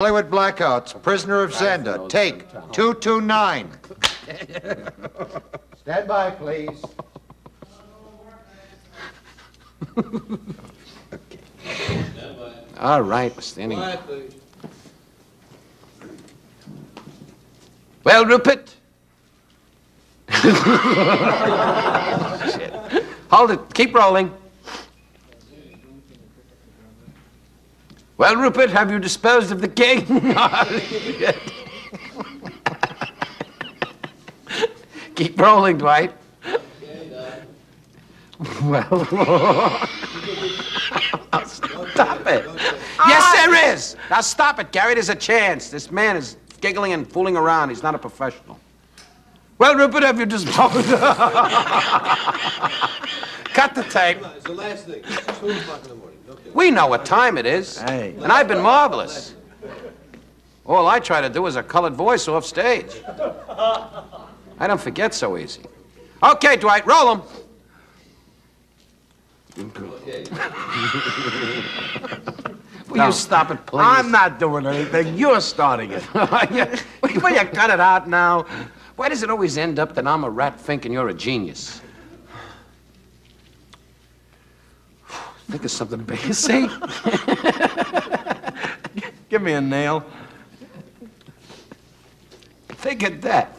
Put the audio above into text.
Hollywood Blackouts, Prisoner of Zenda, take 229. Stand by, please. Okay. All right, we're standing. Well, Rupert. Shit. Hold it. Keep rolling. Well, Rupert, have you disposed of the king? Keep rolling, Dwight. Well, stop it. Yes, there is. Now stop it, Gary. There's a chance. This man is giggling and fooling around. He's not a professional. Well, Rupert, have you disposed? Cut the tape. It's the last thing. It's 2 o'clock in the morning. Okay. We know what time it is. Hey. And I've been marvelous. All I try to do is a colored voice off stage. I don't forget so easy. Okay, Dwight, roll them. Okay. Will you stop it, please? I'm not doing anything. You're starting it. Will you cut it out now? Why does it always end up that I'm a rat fink and you're a genius? Think of something big. See? Give me a nail. Think of that.